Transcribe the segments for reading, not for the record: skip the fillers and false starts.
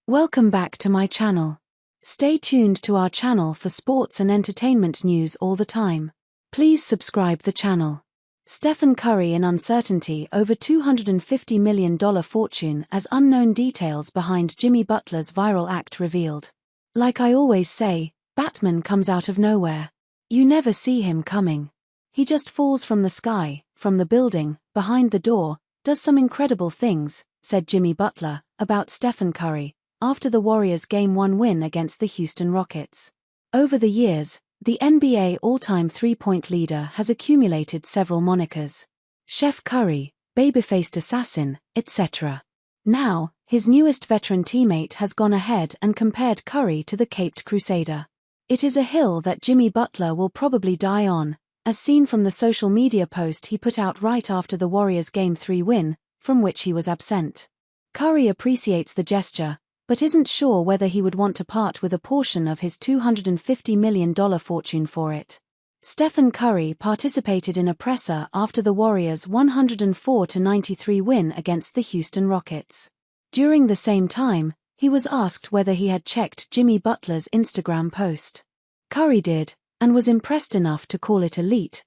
Welcome back to my channel. Stay tuned to our channel for sports and entertainment news all the time. Please subscribe the channel. Stephen Curry in uncertainty over $250 million fortune as unknown details behind Jimmy Butler's viral act revealed. Like I always say, Batman comes out of nowhere. You never see him coming. He just falls from the sky, from the building, behind the door, does some incredible things, said Jimmy Butler, about Stephen Curry, after the Warriors' Game 1 win against the Houston Rockets. Over the years, the NBA all-time three-point leader has accumulated several monikers. Chef Curry, Babyfaced Assassin, etc. Now, his newest veteran teammate has gone ahead and compared Curry to the Caped Crusader. It is a hill that Jimmy Butler will probably die on, as seen from the social media post he put out right after the Warriors' Game 3 win, from which he was absent. Curry appreciates the gesture, but isn't sure whether he would want to part with a portion of his $250 million fortune for it. Stephen Curry participated in a presser after the Warriors' 104-93 win against the Houston Rockets. During the same time, he was asked whether he had checked Jimmy Butler's Instagram post. Curry did, and was impressed enough to call it elite.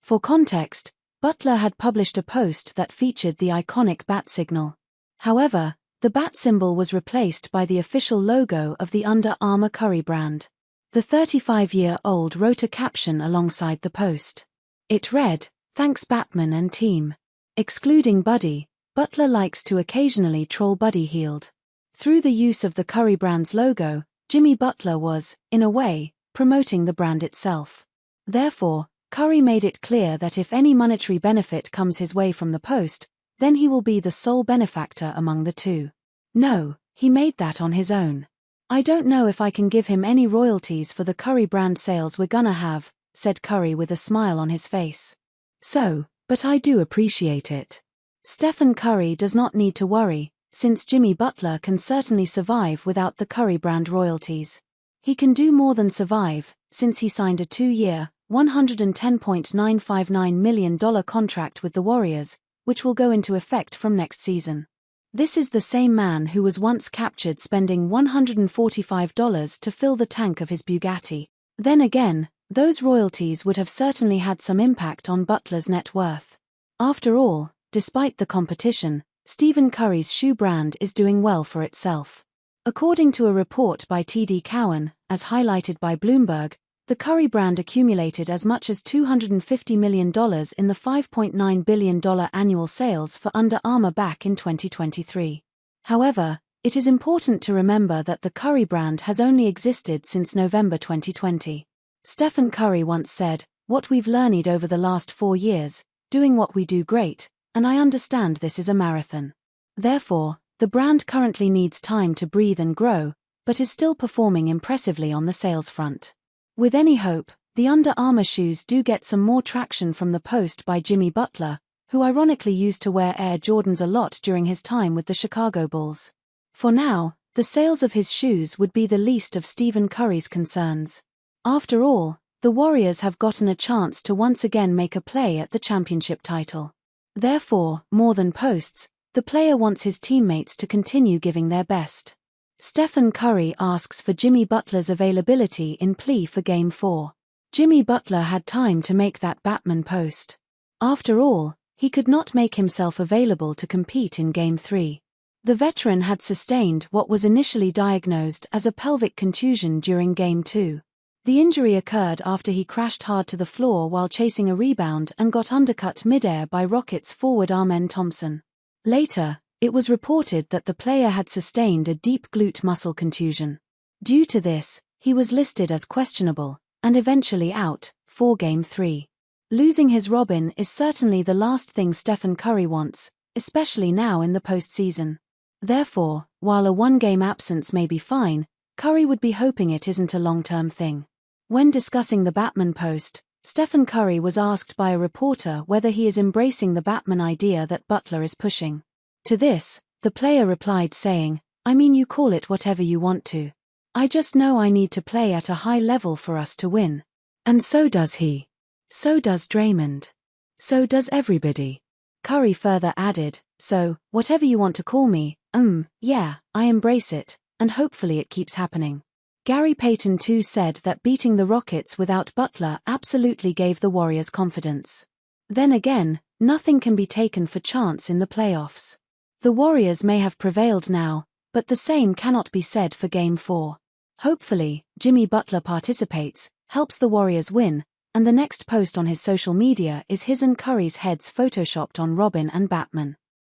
For context, Butler had published a post that featured the iconic bat signal. However, the bat symbol was replaced by the official logo of the Under Armour Curry brand. The 35-year-old wrote a caption alongside the post. It read, "Thanks Batman and team. Excluding Buddy, Butler likes to occasionally troll Buddy Hield." Through the use of the Curry brand's logo, Jimmy Butler was, in a way, promoting the brand itself. Therefore, Curry made it clear that if any monetary benefit comes his way from the post, then he will be the sole benefactor among the two. No, he made that on his own. "I don't know if I can give him any royalties for the Curry brand sales we're gonna have," said Curry with a smile on his face. But I do appreciate it. Stephen Curry does not need to worry, since Jimmy Butler can certainly survive without the Curry brand royalties. He can do more than survive, since he signed a 2-year, $110.959 million contract with the Warriors, which will go into effect from next season. This is the same man who was once captured spending $145 to fill the tank of his Bugatti. Then again, those royalties would have certainly had some impact on Butler's net worth. After all, despite the competition, Stephen Curry's shoe brand is doing well for itself. According to a report by TD Cowen, as highlighted by Bloomberg, the Curry brand accumulated as much as $250 million in the $5.9 billion annual sales for Under Armour back in 2023. However, it is important to remember that the Curry brand has only existed since November 2020. Stephen Curry once said, "What we've learned over the last 4 years, doing what we do great, and I understand this is a marathon." Therefore, the brand currently needs time to breathe and grow, but is still performing impressively on the sales front. With any hope, the Under Armour shoes do get some more traction from the post by Jimmy Butler, who ironically used to wear Air Jordans a lot during his time with the Chicago Bulls. For now, the sales of his shoes would be the least of Stephen Curry's concerns. After all, the Warriors have gotten a chance to once again make a play at the championship title. Therefore, more than posts, the player wants his teammates to continue giving their best. Stephen Curry asks for Jimmy Butler's availability in plea for Game 4. Jimmy Butler had time to make that Batman post. After all, he could not make himself available to compete in Game 3. The veteran had sustained what was initially diagnosed as a pelvic contusion during Game 2. The injury occurred after he crashed hard to the floor while chasing a rebound and got undercut midair by Rockets forward Amen Thompson. Later, it was reported that the player had sustained a deep glute muscle contusion. Due to this, he was listed as questionable, and eventually out, for Game 3. Losing his Robin is certainly the last thing Stephen Curry wants, especially now in the postseason. Therefore, while a 1-game absence may be fine, Curry would be hoping it isn't a long-term thing. When discussing the Batman post, Stephen Curry was asked by a reporter whether he is embracing the Batman idea that Butler is pushing. To this, the player replied saying, "I mean, you call it whatever you want to. I just know I need to play at a high level for us to win. And so does he. So does Draymond. So does everybody." Curry further added, So, whatever you want to call me, yeah, I embrace it, and hopefully it keeps happening. Gary Payton too said that beating the Rockets without Butler absolutely gave the Warriors confidence. Then again, nothing can be taken for chance in the playoffs. The Warriors may have prevailed now, but the same cannot be said for Game 4. Hopefully, Jimmy Butler participates, helps the Warriors win, and the next post on his social media is his and Curry's heads photoshopped on Robin and Batman.